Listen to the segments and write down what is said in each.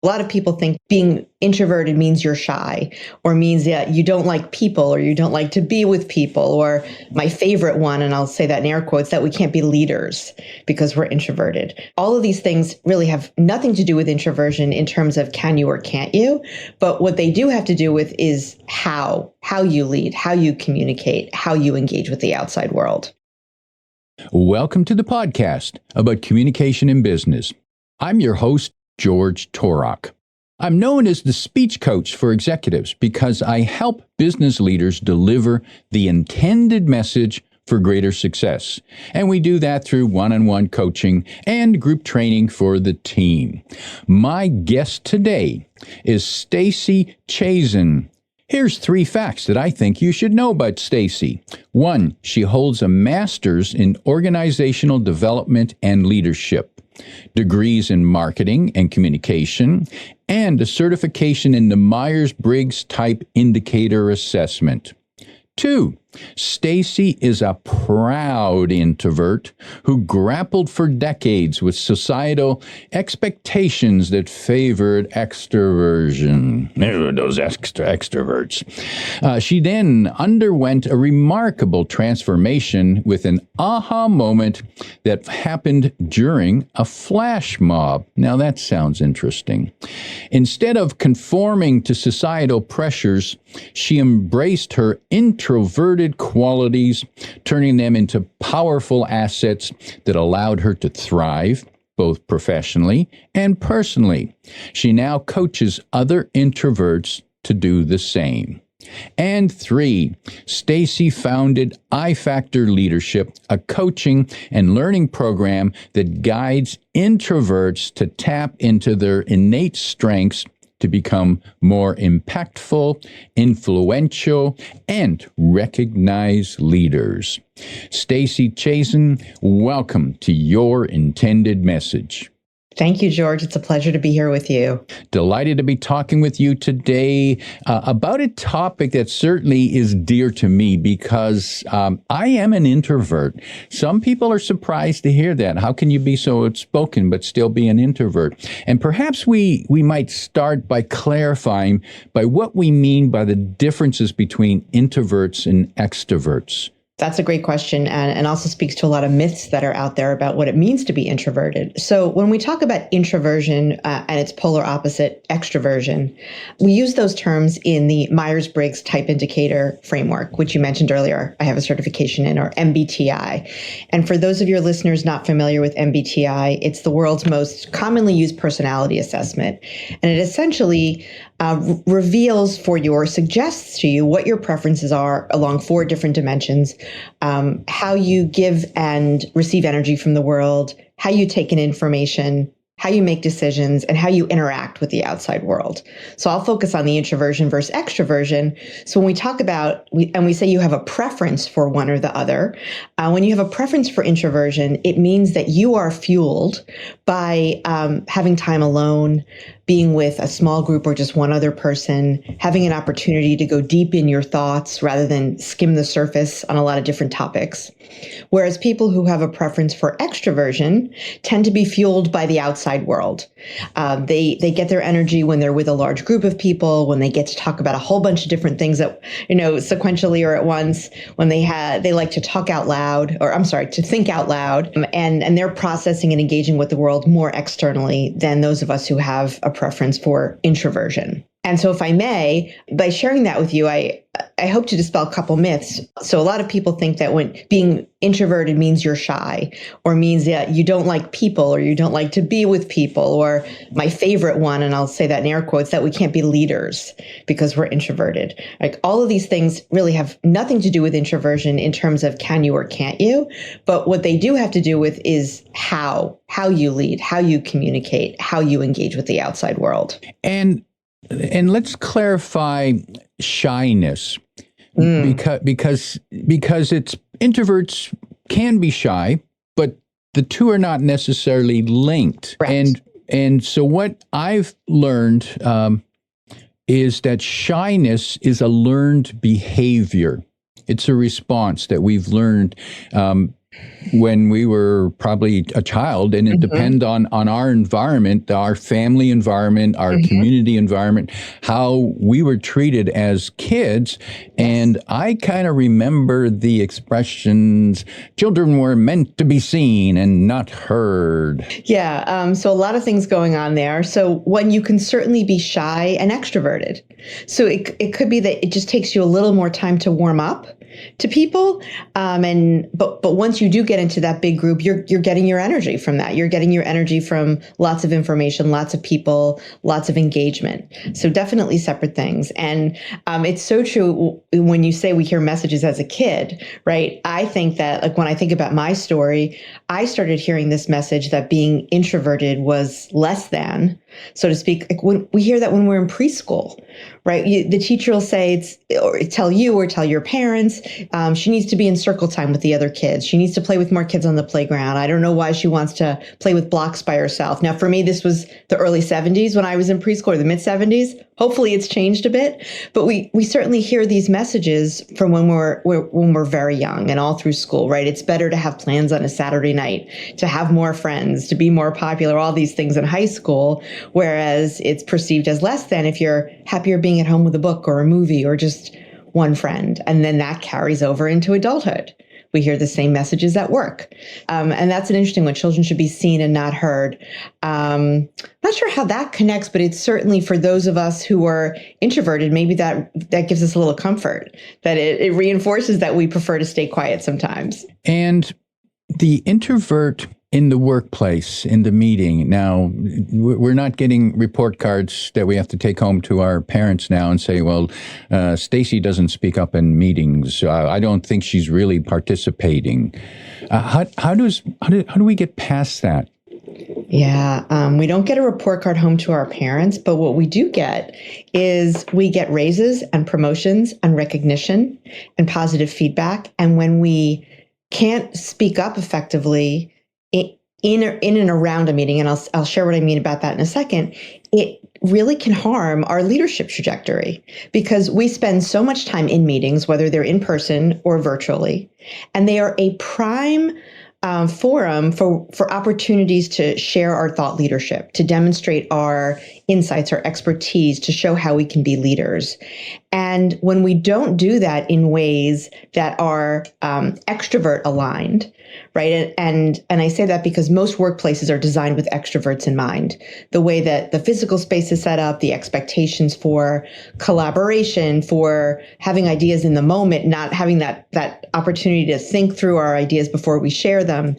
A lot of people think being introverted means you're shy or means that you don't like people or you don't like to be with people, or my favorite one, and I'll say that in air quotes, that we can't be leaders because we're introverted. All of these things really have nothing to do with introversion in terms of can you or can't you, but what they do have to do with is how you lead, how you communicate, how you engage with the outside world. Welcome to the podcast about communication in business. I'm your host, George Torok. I'm known as the speech coach for executives because I help business leaders deliver the intended message for greater success. And we do that through one-on-one coaching and group training for the team. My guest today is Stacey Chazin. Here's 3 facts that I think you should know about Stacey. 1, she holds a master's in organizational development and leadership, degrees in marketing and communication, and a certification in the Myers-Briggs Type Indicator Assessment. 2, Stacey is a proud introvert who grappled for decades with societal expectations that favored extroversion. Those extroverts. She then underwent a remarkable transformation with an aha moment that happened during a flash mob. Now that sounds interesting. Instead of conforming to societal pressures, she embraced her introverted qualities, turning them into powerful assets that allowed her to thrive, both professionally and personally. She now coaches other introverts to do the same. And 3, Stacey founded iFactor Leadership, a coaching and learning program that guides introverts to tap into their innate strengths to become more impactful, influential, and recognized leaders. Stacey Chazin, welcome to Your Intended Message. Thank you, George. It's a pleasure to be here with you. Delighted to be talking with you today about a topic that certainly is dear to me because I am an introvert. Some people are surprised to hear that. How can you be so outspoken but still be an introvert? And perhaps we might start by clarifying by what we mean by the differences between introverts and extroverts. That's a great question, and also speaks to a lot of myths that are out there about what it means to be introverted. So when we talk about introversion and its polar opposite, extroversion, we use those terms in the Myers-Briggs Type Indicator framework, which you mentioned earlier. I have a certification in, or MBTI. And for those of your listeners not familiar with MBTI, it's the world's most commonly used personality assessment. And it essentially reveals for you or suggests to you what your preferences are along 4 different dimensions. How you give and receive energy from the world, how you take in information, how you make decisions, and how you interact with the outside world. So I'll focus on the introversion versus extroversion. So when we talk about, we say you have a preference for one or the other, when you have a preference for introversion, it means that you are fueled by having time alone, being with a small group or just one other person, having an opportunity to go deep in your thoughts rather than skim the surface on a lot of different topics. Whereas people who have a preference for extroversion tend to be fueled by the outside world. They get their energy when they're with a large group of people, when they get to talk about a whole bunch of different things that, sequentially or at once, when they like to talk out loud, to think out loud, and they're processing and engaging with the world more externally than those of us who have a preference for introversion. And so if I may, by sharing that with you, I hope to dispel a couple myths. So a lot of people think that when being introverted means you're shy or means that you don't like people or you don't like to be with people, or my favorite one, and I'll say that in air quotes, that we can't be leaders because we're introverted. Like all of these things really have nothing to do with introversion in terms of can you or can't you, but what they do have to do with is how you lead, how you communicate, how you engage with the outside world. And let's clarify shyness, because it's introverts can be shy, but the two are not necessarily linked. Correct. And so what I've learned is that shyness is a learned behavior. It's a response that we've learned when we were probably a child, and it depends on our environment, our family environment, our community environment, how we were treated as kids. And I kind of remember the expressions, children were meant to be seen and not heard. Yeah. So a lot of things going on there. So one, you can certainly be shy and extroverted. So it could be that it just takes you a little more time to warm up to people. But once you do get into that big group, you're getting your energy from that. You're getting your energy from lots of information, lots of people, lots of engagement. So definitely separate things. And it's so true when you say we hear messages as a kid, right? I think that, like, when I think about my story, I started hearing this message that being introverted was less than, so to speak. Like, when we hear that when we're in preschool, right? The teacher will say, or tell your parents, she needs to be in circle time with the other kids. She needs to play with more kids on the playground. I don't know why she wants to play with blocks by herself. Now, for me, this was the early 70s when I was in preschool, or the mid 70s. Hopefully it's changed a bit, but we certainly hear these messages from when we're very young and all through school, right? It's better to have plans on a Saturday night, to have more friends, to be more popular, all these things in high school, whereas it's perceived as less than if you're happier being at home with a book or a movie or just one friend. And then that carries over into adulthood. We hear the same messages at work. And that's an interesting one. Children should be seen and not heard. Not sure how that connects, but it's certainly, for those of us who are introverted, maybe that gives us a little comfort, that it reinforces that we prefer to stay quiet sometimes. And the introvert in the workplace, in the meeting. Now, we're not getting report cards that we have to take home to our parents now and say, well, Stacey doesn't speak up in meetings. I don't think she's really participating. How do we get past that? Yeah, we don't get a report card home to our parents, but what we do get is we get raises and promotions and recognition and positive feedback. And when we can't speak up effectively in and around a meeting, and I'll share what I mean about that in a second, it really can harm our leadership trajectory, because we spend so much time in meetings, whether they're in person or virtually, and they are a prime forum for opportunities to share our thought leadership, to demonstrate our insights, our expertise, to show how we can be leaders. And when we don't do that in ways that are extrovert aligned, right? And I say that because most workplaces are designed with extroverts in mind. The way that the physical space is set up, the expectations for collaboration, for having ideas in the moment, not having that opportunity to think through our ideas before we share them,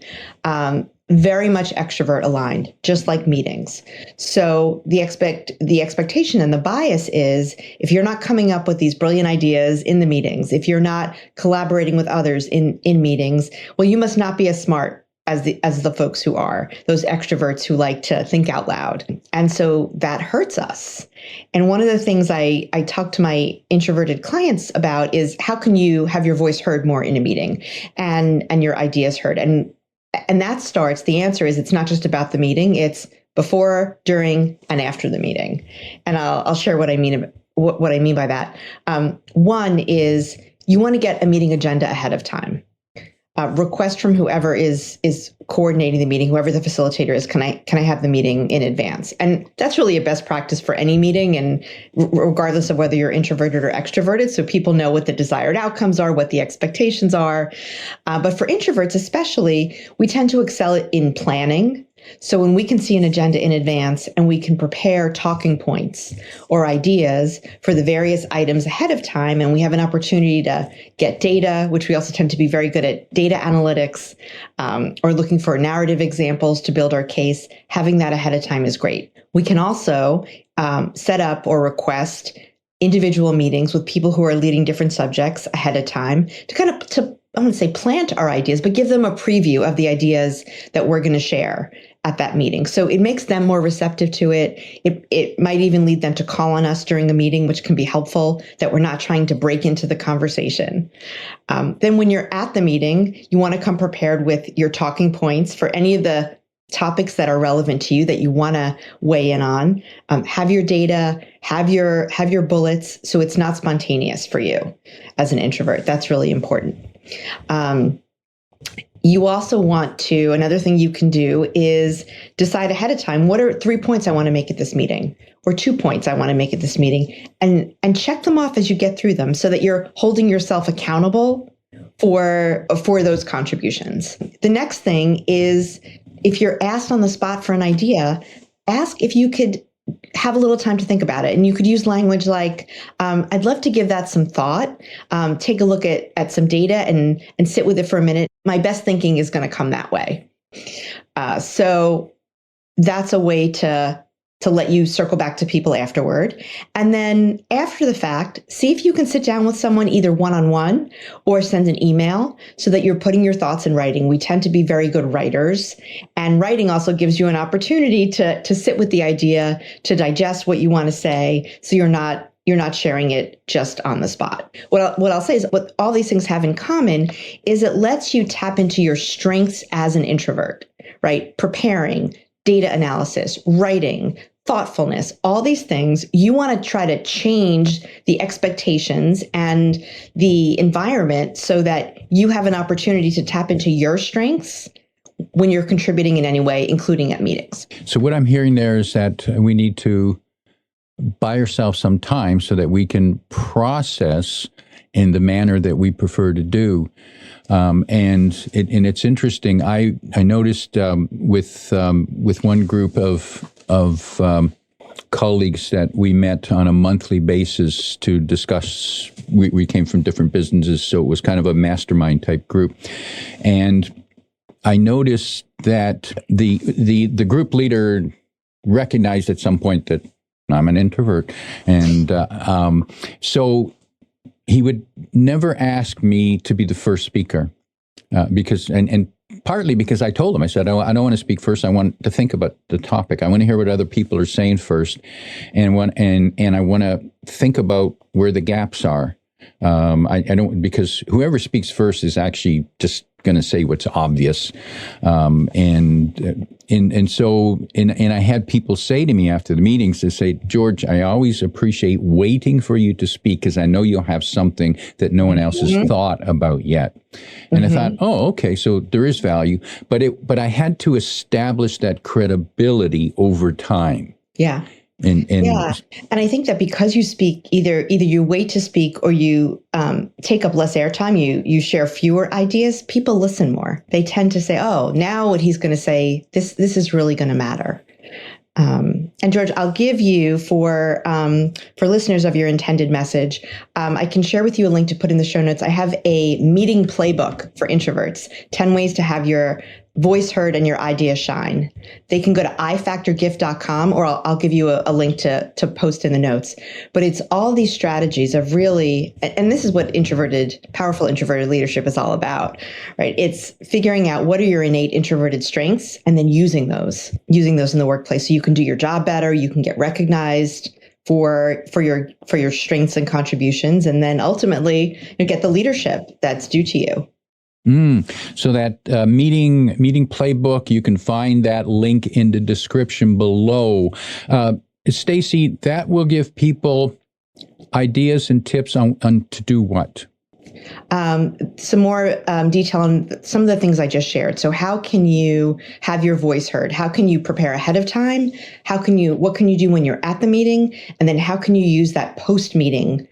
very much extrovert aligned, just like meetings. So the expectation and the bias is, if you're not coming up with these brilliant ideas in the meetings, if you're not collaborating with others in meetings, well, you must not be as smart as the folks who are, those extroverts who like to think out loud. And so that hurts us. And one of the things I talk to my introverted clients about is, how can you have your voice heard more in a meeting and your ideas heard? And that starts, the answer is, it's not just about the meeting, it's before, during, and after the meeting. And I'll share what I mean by that. One is, you want to get a meeting agenda ahead of time. Request from whoever is coordinating the meeting, whoever the facilitator is, can I have the meeting in advance? And that's really a best practice for any meeting, and regardless of whether you're introverted or extroverted, so people know what the desired outcomes are, what the expectations are. But for introverts especially, we tend to excel in planning. So when we can see an agenda in advance and we can prepare talking points or ideas for the various items ahead of time, and we have an opportunity to get data, which we also tend to be very good at data analytics, or looking for narrative examples to build our case, having that ahead of time is great. We can also set up or request individual meetings with people who are leading different subjects ahead of time to kind of, I wouldn't say plant our ideas, but give them a preview of the ideas that we're going to share at that meeting. So it makes them more receptive to it. It might even lead them to call on us during a meeting, which can be helpful, that we're not trying to break into the conversation. Then when you're at the meeting, you want to come prepared with your talking points for any of the topics that are relevant to you that you want to weigh in on. Have your data, have your bullets, so it's not spontaneous for you as an introvert. That's really important. You also want to, another thing you can do is decide ahead of time, what are 3 points I want to make at this meeting, or 2 points I want to make at this meeting, and check them off as you get through them so that you're holding yourself accountable for those contributions. The next thing is, if you're asked on the spot for an idea, ask if you could have a little time to think about it. And you could use language like, I'd love to give that some thought, take a look at some data and sit with it for a minute. My best thinking is going to come that way. So that's a way to let you circle back to people afterward. And then after the fact, see if you can sit down with someone either one-on-one or send an email so that you're putting your thoughts in writing. We tend to be very good writers, and writing also gives you an opportunity to sit with the idea, to digest what you want to say, so you're not sharing it just on the spot. What I'll say is, what all these things have in common is it lets you tap into your strengths as an introvert, right? Preparing, data analysis, writing, thoughtfulness, all these things. You want to try to change the expectations and the environment so that you have an opportunity to tap into your strengths when you're contributing in any way, including at meetings. So what I'm hearing there is that we need to buy ourselves some time so that we can process in the manner that we prefer to do. And it's interesting. I noticed with one group of colleagues that we met on a monthly basis to discuss. We came from different businesses, so it was kind of a mastermind type group. And I noticed that the group leader recognized at some point that I'm an introvert, and so he would never ask me to be the first speaker because partly because I told him, I said, I don't want to speak first. I want to think about the topic. I want to hear what other people are saying first, and I want to think about where the gaps are. I don't, because whoever speaks first is actually just going to say what's obvious. So I had people say to me after the meetings, they say, George, I always appreciate waiting for you to speak because I know you'll have something that no one else has thought about yet. And I thought, oh, okay, so there is value, but I had to establish that credibility over time. Yeah. And I think that because you speak, either you wait to speak or you take up less airtime, you share fewer ideas, people listen more. They tend to say, oh, now what he's going to say, this is really going to matter. And George, I'll give you for listeners of your intended message, I can share with you a link to put in the show notes. I have a meeting playbook for introverts, 10 ways to have your voice heard and your idea shine. They can go to ifactorgift.com, or I'll give you a link to post in the notes. But it's all these strategies of really, and this is what powerful introverted leadership is all about, right? It's figuring out what are your innate introverted strengths and then using those in the workplace so you can do your job better, you can get recognized for your strengths and contributions, and then ultimately you get the leadership that's due to you. So that meeting playbook, you can find that link in the description below. Stacey, that will give people ideas and tips on to do what? Some more detail on some of the things I just shared. So how can you have your voice heard? How can you prepare ahead of time? What can you do when you're at the meeting? And then how can you use that post-meeting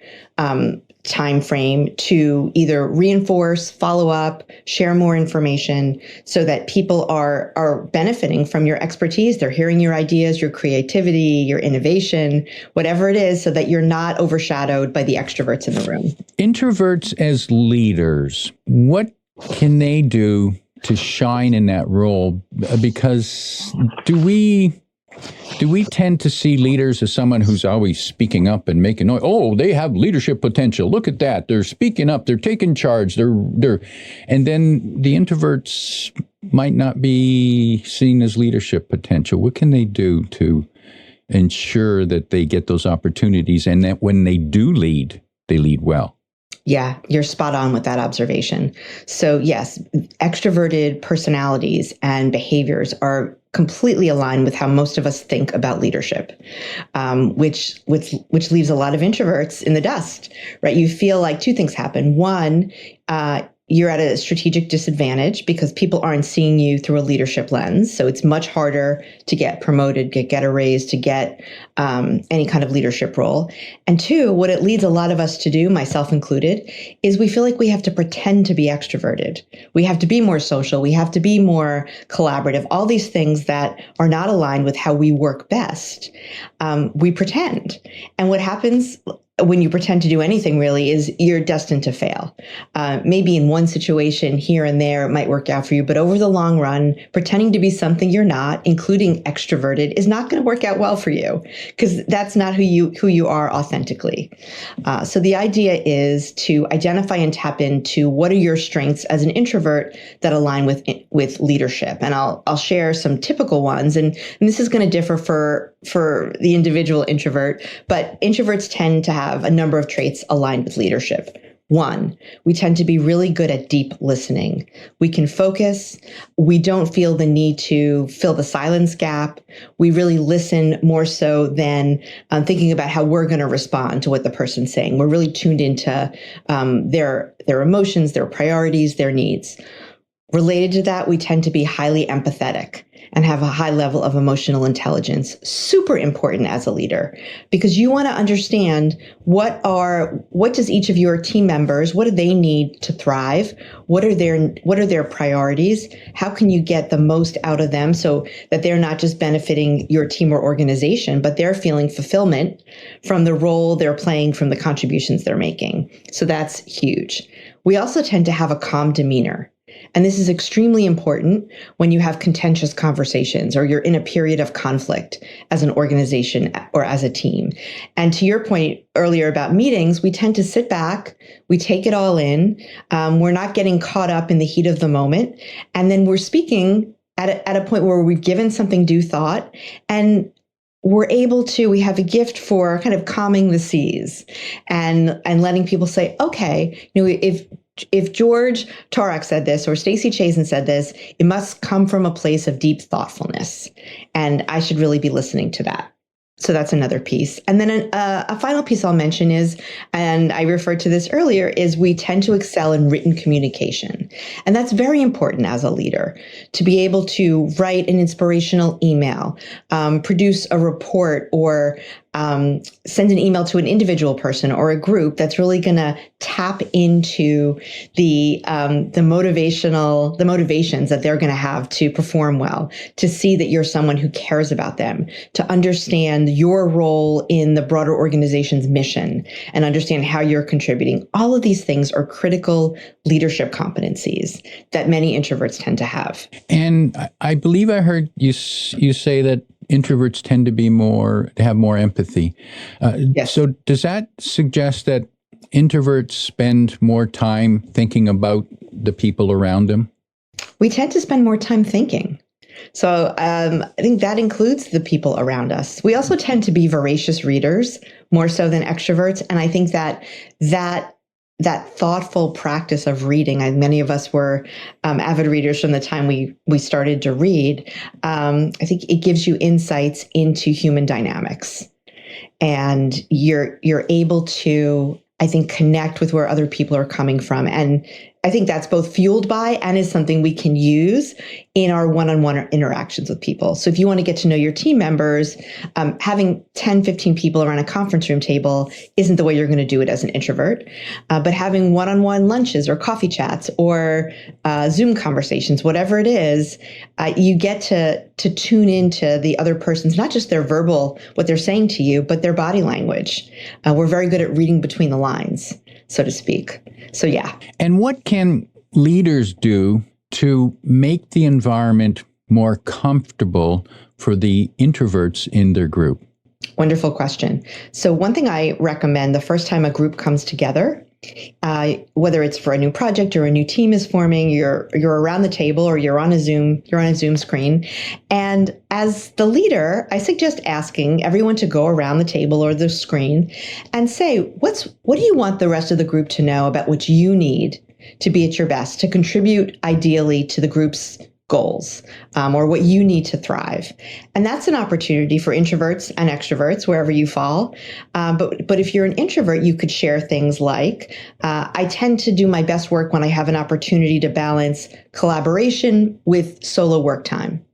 time frame to either reinforce, follow up, share more information so that people are benefiting from your expertise. They're hearing your ideas, your creativity, your innovation, whatever it is, so that you're not overshadowed by the extroverts in the room. Introverts as leaders, what can they do to shine in that role? Because do we tend to see leaders as someone who's always speaking up and making noise? Oh, they have leadership potential. Look at that. They're speaking up. They're taking charge. And then the introverts might not be seen as leadership potential. What can they do to ensure that they get those opportunities and that when they do lead, they lead well? Yeah, you're spot on with that observation. So yes, extroverted personalities and behaviors are completely aligned with how most of us think about leadership, which leaves a lot of introverts in the dust, right? You feel like two things happen. One, you're at a strategic disadvantage because people aren't seeing you through a leadership lens. So it's much harder to get promoted, get a raise, to get any kind of leadership role. And two, what it leads a lot of us to do, myself included, is we feel like we have to pretend to be extroverted. We have to be more social. We have to be more collaborative. All these things that are not aligned with how we work best. We pretend. And what happens when you pretend to do anything really is you're destined to fail. Maybe in one situation here and there, it might work out for you, but over the long run, pretending to be something you're not, including extroverted, is not going to work out well for you because that's not who you are authentically. So the idea is to identify and tap into what are your strengths as an introvert that align with leadership. And I'll share some typical ones, and this is going to differ for the individual introvert, but introverts tend to have a number of traits aligned with leadership. One, we tend to be really good at deep listening. We can focus. We don't feel the need to fill the silence gap. We really listen more so than thinking about how we're going to respond to what the person's saying. We're really tuned into their emotions, their priorities, their needs. Related to that, we tend to be highly empathetic and have a high level of emotional intelligence. Super important as a leader, because you want to understand what does each of your team members, what do they need to thrive? What are their priorities? How can you get the most out of them so that they're not just benefiting your team or organization, but they're feeling fulfillment from the role they're playing, from the contributions they're making. So that's huge. We also tend to have a calm demeanor. And this is extremely important when you have contentious conversations or you're in a period of conflict as an organization or as a team. And to your point earlier about meetings, we tend to sit back, we take it all in, we're not getting caught up in the heat of the moment, and then we're speaking at a point where we've given something due thought, and we have a gift for kind of calming the seas and letting people say, okay, if George Torak said this or Stacey Chazin said this, it must come from a place of deep thoughtfulness. And I should really be listening to that. So that's another piece. And then a final piece I'll mention is, and I referred to this earlier, is we tend to excel in written communication. And that's very important as a leader, to be able to write an inspirational email, produce a report, or send an email to an individual person or a group that's really going to tap into the motivations that they're going to have to perform well, to see that you're someone who cares about them, to understand your role in the broader organization's mission and understand how you're contributing. All of these things are critical leadership competencies that many introverts tend to have. And I believe I heard you say that introverts tend to have more empathy. Yes. So does that suggest that introverts spend more time thinking about the people around them? We tend to spend more time thinking. So I think that includes the people around us. We also tend to be voracious readers, more so than extroverts. And I think that thoughtful practice of reading, many of us were avid readers from the time we started to read. I think it gives you insights into human dynamics, and you're able to, I think, connect with where other people are coming from. And I think that's both fueled by and is something we can use in our one-on-one interactions with people. So if you want to get to know your team members, having 10, 15 people around a conference room table isn't the way you're going to do it as an introvert. But having one-on-one lunches or coffee chats or Zoom conversations, whatever it is, you get to tune into the other person's, not just their verbal, what they're saying to you, but their body language. We're very good at reading between the lines, so to speak. So yeah. And what can leaders do to make the environment more comfortable for the introverts in their group? Wonderful question. So one thing I recommend the first time a group comes together, whether it's for a new project or a new team is forming, you're around the table or you're on a Zoom screen. And as the leader, I suggest asking everyone to go around the table or the screen and say, what do you want the rest of the group to know about what you need to be at your best, to contribute ideally to the group's goals or what you need to thrive. And that's an opportunity for introverts and extroverts, wherever you fall. But if you're an introvert, you could share things like, I tend to do my best work when I have an opportunity to balance collaboration with solo work time.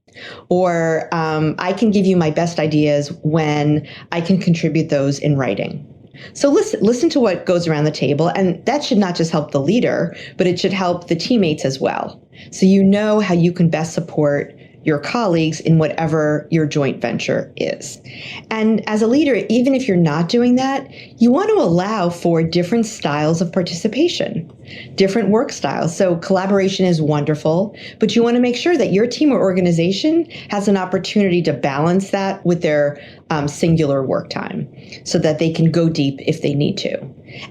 Or I can give you my best ideas when I can contribute those in writing. So listen to what goes around the table, and that should not just help the leader, but it should help the teammates as well. So you know how you can best support your colleagues in whatever your joint venture is. And as a leader, even if you're not doing that, you want to allow for different styles of participation, different work styles. So collaboration is wonderful, but you want to make sure that your team or organization has an opportunity to balance that with their singular work time so that they can go deep if they need to.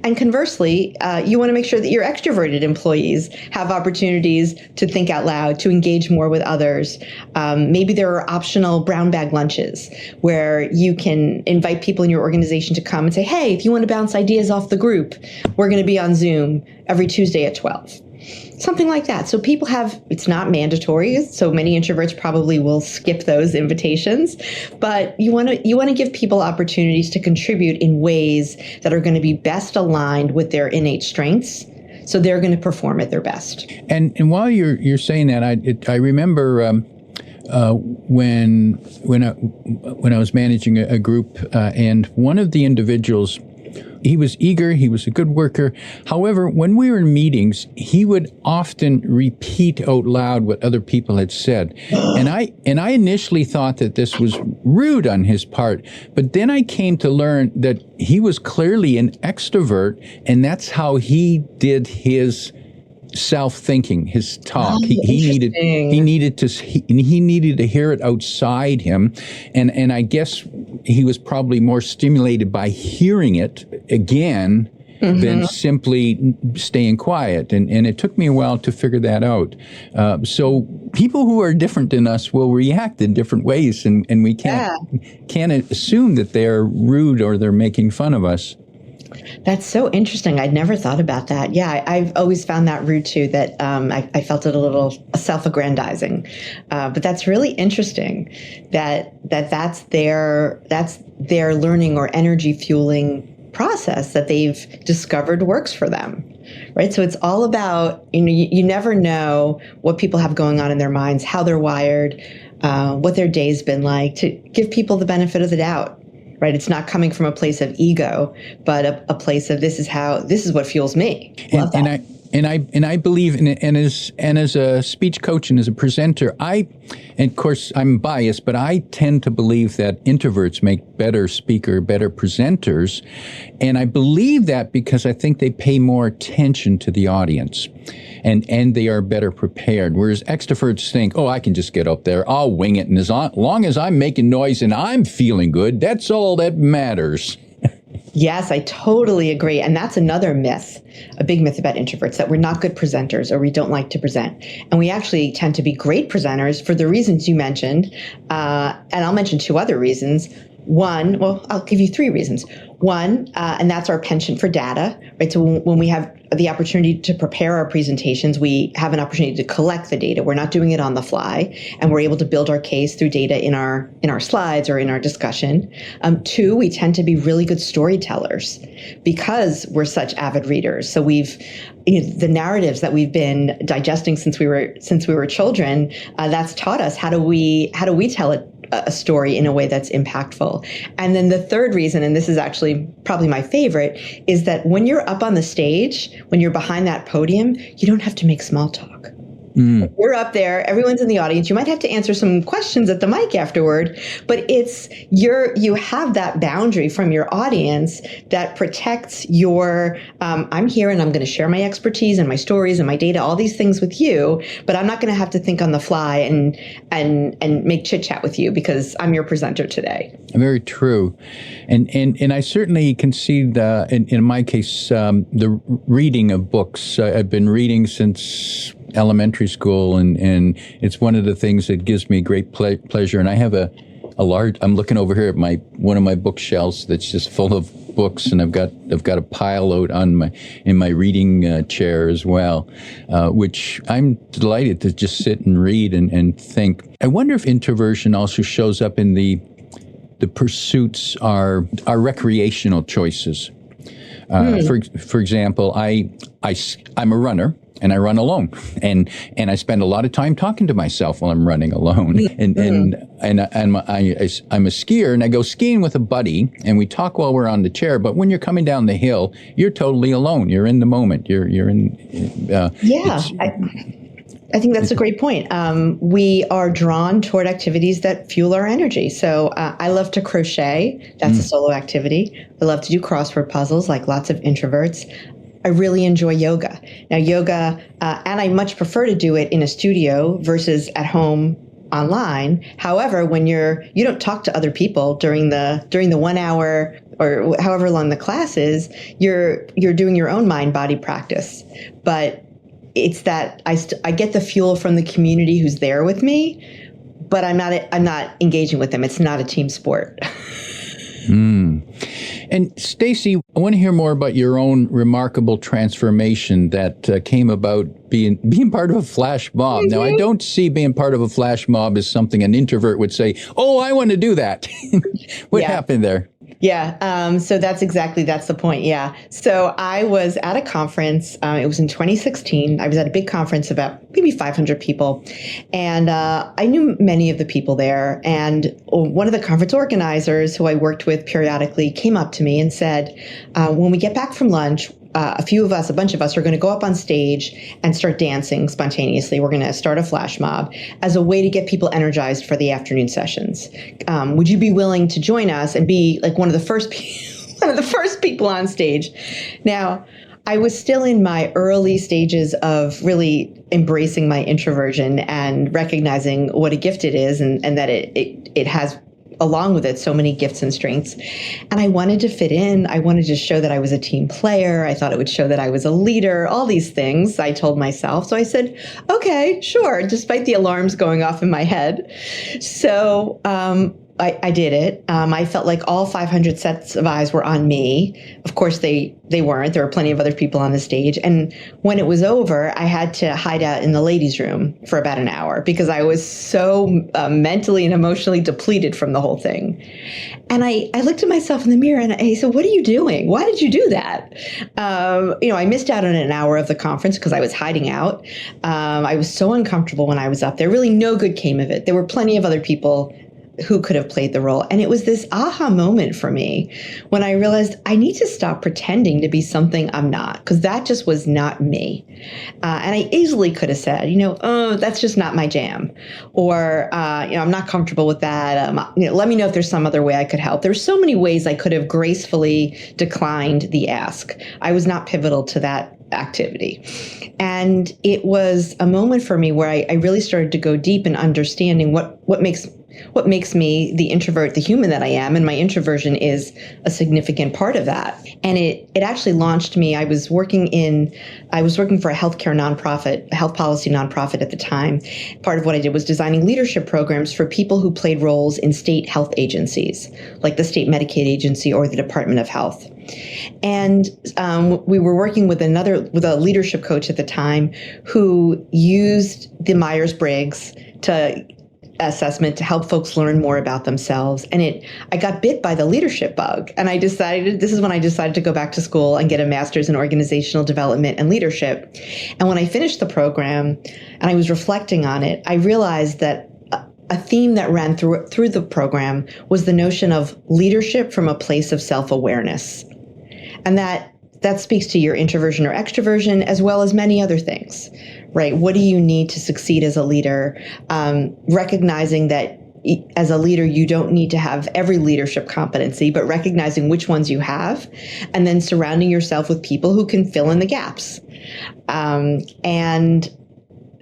And conversely, you want to make sure that your extroverted employees have opportunities to think out loud, to engage more with others. Maybe there are optional brown bag lunches where you can invite people in your organization to come and say, hey, if you want to bounce ideas off the group, we're going to be on Zoom every Tuesday at 12. Something like that. So people have, it's not mandatory. So many introverts probably will skip those invitations, but you want to give people opportunities to contribute in ways that are going to be best aligned with their innate strengths. So they're going to perform at their best. And while you're saying that, I remember when I was managing a group, and one of the individuals, he was eager, he was a good worker. However, when we were in meetings, he would often repeat out loud what other people had said. And I initially thought that this was rude on his part, but then I came to learn that he was clearly an extrovert, and that's how he did his self-thinking, his talk. He needed to hear it outside him, and I guess he was probably more stimulated by hearing it again than simply staying quiet. And it took me a while to figure that out. So people who are different than us will react in different ways, and we can't assume that they're rude or they're making fun of us. That's so interesting. I'd never thought about that. Yeah, I've always found that rude too, that I felt it a little self-aggrandizing. But that's really interesting that's their learning or energy fueling process that they've discovered works for them. Right. So it's all about, you never know what people have going on in their minds, how they're wired, what their day's been like, to give people the benefit of the doubt. Right. It's not coming from a place of ego, but a place of this is what fuels me. Love that. And I believe as a speech coach and as a presenter, and of course I'm biased, but I tend to believe that introverts make better presenters. And I believe that because I think they pay more attention to the audience. And they are better prepared. Whereas extroverts think, I can just get up there, I'll wing it, and as long as I'm making noise and I'm feeling good, that's all that matters. Yes, I totally agree. And that's another myth, a big myth about introverts, that we're not good presenters or we don't like to present. And we actually tend to be great presenters for the reasons you mentioned. And I'll mention two other reasons. One, I'll give you three reasons. One, and that's our penchant for data, right? So when we have the opportunity to prepare our presentations, we have an opportunity to collect the data. We're not doing it on the fly, and we're able to build our case through data in our slides or in our discussion. Two, we tend to be really good storytellers because we're such avid readers. So the narratives that we've been digesting since we were children, that's taught us how do we tell a story in a way that's impactful. And then the third reason, and this is actually probably my favorite, is that when you're up on the stage, when you're behind that podium, you don't have to make small talk. You're up there, everyone's in the audience. You might have to answer some questions at the mic afterward, but you have that boundary from your audience that protects your, I'm here and I'm going to share my expertise and my stories and my data, all these things with you, but I'm not going to have to think on the fly and make chit chat with you because I'm your presenter today. Very true. And I certainly concede, in my case, the reading of books. I've been reading since elementary school, and it's one of the things that gives me great pleasure. And I have a large, I'm looking over here at one of my bookshelves that's just full of books, and I've got a pile out in my reading chair as well, which I'm delighted to just sit and read and think. I wonder if introversion also shows up in the pursuits, our recreational choices. For example, I'm a runner. And I run alone, and I spend a lot of time talking to myself while I'm running alone. And I'm a skier, and I go skiing with a buddy, and we talk while we're on the chair. But when you're coming down the hill, you're totally alone. You're in the moment. You're in. I think that's a great point. We are drawn toward activities that fuel our energy. So I love to crochet. That's a solo activity. I love to do crossword puzzles, like lots of introverts. I really enjoy yoga. Now, yoga, and I much prefer to do it in a studio versus at home online. However, when you don't talk to other people during the 1 hour or however long the class is, you're doing your own mind-body practice. But it's that I get the fuel from the community who's there with me, but I'm not engaging with them. It's not a team sport. And Stacey, I want to hear more about your own remarkable transformation that came about being part of a flash mob. Now, I don't see being part of a flash mob as something an introvert would say, "Oh, I want to do that." What happened there? Yeah. So that's the point. Yeah. So I was at a conference. It was in 2016. I was at a big conference, about maybe 500 people. And I knew many of the people there. And one of the conference organizers who I worked with periodically came up to me and said, when we get back from lunch, a bunch of us are going to go up on stage and start dancing spontaneously. We're going to start a flash mob as a way to get people energized for the afternoon sessions. Would you be willing to join us and be like one of the first people on stage? Now, I was still in my early stages of really embracing my introversion and recognizing what a gift it is, and that it has, along with it, so many gifts and strengths. And I wanted to fit in. I wanted to show that I was a team player. I thought it would show that I was a leader, all these things I told myself. So I said, okay, sure, despite the alarms going off in my head. So I did it. I felt like all 500 sets of eyes were on me. Of course, they weren't. There were plenty of other people on the stage. And when it was over, I had to hide out in the ladies' room for about an hour because I was so mentally and emotionally depleted from the whole thing. And I looked at myself in the mirror and I said, "What are you doing? Why did you do that?" I missed out on an hour of the conference because I was hiding out. I was so uncomfortable when I was up there. Really, no good came of it. There were plenty of other people who could have played the role. And it was this aha moment for me when I realized I need to stop pretending to be something I'm not, because that just was not me. And I easily could have said, "Oh, that's just not my jam," or, "I'm not comfortable with that. Let me know if there's some other way I could help." There's so many ways I could have gracefully declined the ask. I was not pivotal to that activity. And it was a moment for me where I really started to go deep in understanding what makes me the introvert, the human that I am, and my introversion is a significant part of that. And it actually launched me. I was working for a healthcare nonprofit, a health policy nonprofit at the time. Part of what I did was designing leadership programs for people who played roles in state health agencies, like the state Medicaid agency or the Department of Health. And we were working with a leadership coach at the time who used the Myers-Briggs assessment to help folks learn more about themselves. And I got bit by the leadership bug. And this is when I decided to go back to school and get a master's in organizational development and leadership. And when I finished the program and I was reflecting on it, I realized that a theme that ran through the program was the notion of leadership from a place of self-awareness. And that speaks to your introversion or extroversion, as well as many other things, right? What do you need to succeed as a leader? Recognizing that as a leader, you don't need to have every leadership competency, but recognizing which ones you have, and then surrounding yourself with people who can fill in the gaps. And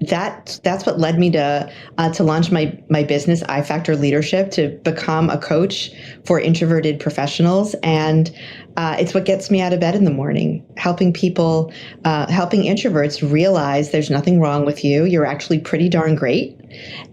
that's what led me to launch my business, iFactor Leadership, to become a coach for introverted professionals. And it's what gets me out of bed in the morning, helping people, helping introverts realize there's nothing wrong with you. You're actually pretty darn great.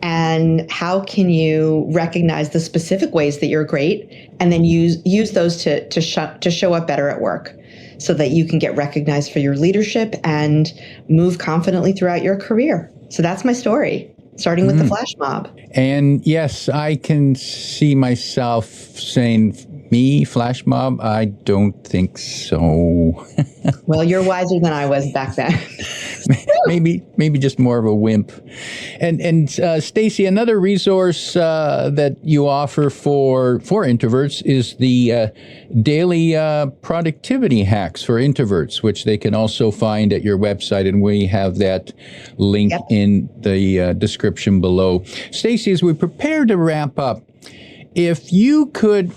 And how can you recognize the specific ways that you're great and then use those to show up better at work so that you can get recognized for your leadership and move confidently throughout your career. So that's my story, starting with the flash mob. And yes, I can see myself saying, me, flash mob? I don't think so. Well, you're wiser than I was back then. maybe just more of a wimp. And Stacey, another resource that you offer for introverts is the daily productivity hacks for introverts, which they can also find at your website, and we have that link in the description below. Stacey, as we prepare to wrap up, if you could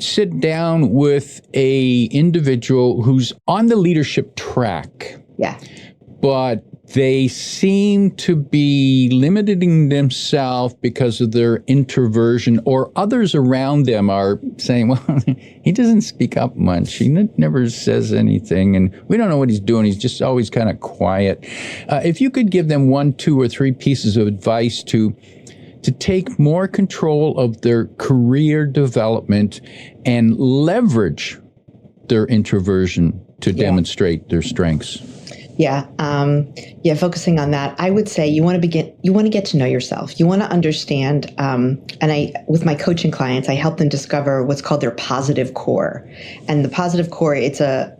sit down with a individual who's on the leadership track, but they seem to be limiting themselves because of their introversion, or others around them are saying, well, he doesn't speak up much. He never says anything, and we don't know what he's doing. He's just always kind of quiet. If you could give them 1, 2, or 3 pieces of advice to take more control of their career development and leverage their introversion to demonstrate their strengths. Focusing on that, I would say you want to get to know yourself. You want to understand, with my coaching clients, I help them discover what's called their positive core. And the positive core, it's a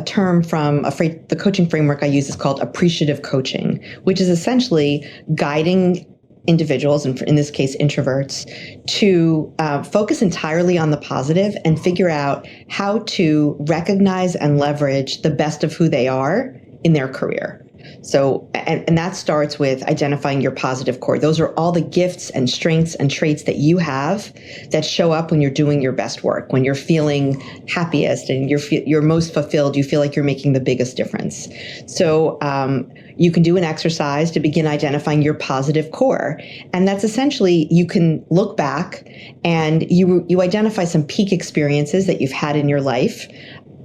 term from the coaching framework I use is called appreciative coaching, which is essentially guiding individuals, and in this case, introverts, to focus entirely on the positive and figure out how to recognize and leverage the best of who they are in their career. So, and that starts with identifying your positive core. Those are all the gifts and strengths and traits that you have that show up when you're doing your best work, when you're feeling happiest and you're most fulfilled, you feel like you're making the biggest difference. So, you can do an exercise to begin identifying your positive core. And that's essentially, you can look back and you identify some peak experiences that you've had in your life,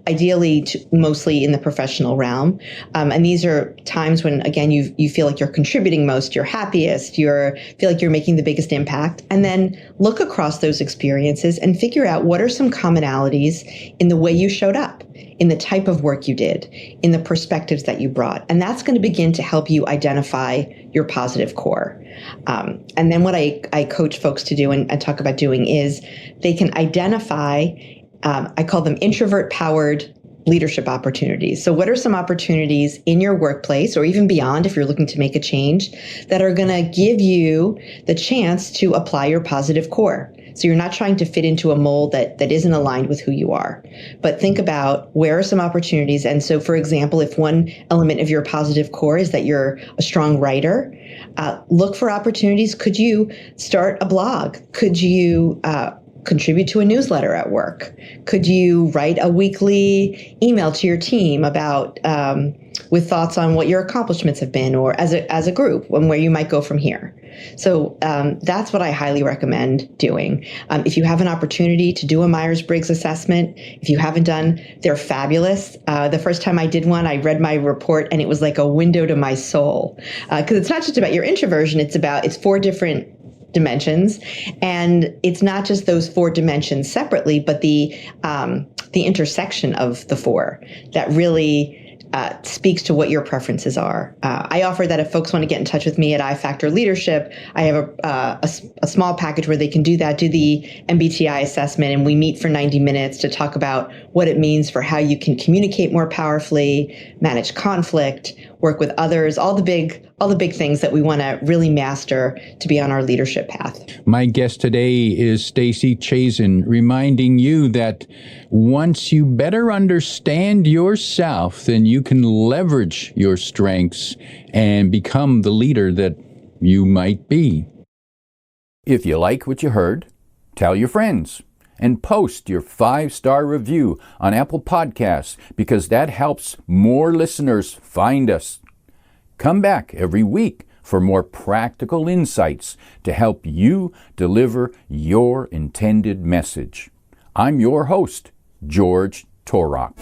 ideally mostly in the professional realm. And these are times when, again, you feel like you're contributing most, you're happiest, feel like you're making the biggest impact. And then look across those experiences and figure out what are some commonalities in the way you showed up, in the type of work you did, in the perspectives that you brought. And that's going to begin to help you identify your positive core. And then what I coach folks to do and talk about doing is they can identify, I call them introvert-powered leadership opportunities. So what are some opportunities in your workplace or even beyond, if you're looking to make a change, that are going to give you the chance to apply your positive core? So you're not trying to fit into a mold that isn't aligned with who you are, but think about where are some opportunities. And so, for example, if one element of your positive core is that you're a strong writer, look for opportunities. Could you start a blog? Could you contribute to a newsletter at work? Could you write a weekly email to your team about with thoughts on what your accomplishments have been, or as a group, and where you might go from here? So that's what I highly recommend doing. If you have an opportunity to do a Myers-Briggs assessment, if you haven't done, they're fabulous. The first time I did one, I read my report and it was like a window to my soul. Because it's not just about your introversion, it's 4 different dimensions. And it's not just those 4 dimensions separately, but the intersection of the 4 that really speaks to what your preferences are. I offer that if folks want to get in touch with me at iFactor Leadership, I have a small package where they can do the MBTI assessment, and we meet for 90 minutes to talk about what it means for how you can communicate more powerfully, manage conflict, work with others, all the big things that we want to really master to be on our leadership path. My guest today is Stacey Chazin, reminding you that once you better understand yourself, then you can leverage your strengths and become the leader that you might be. If you like what you heard, tell your friends and post your 5-star review on Apple Podcasts, because that helps more listeners find us. Come back every week for more practical insights to help you deliver your intended message. I'm your host, George Torok.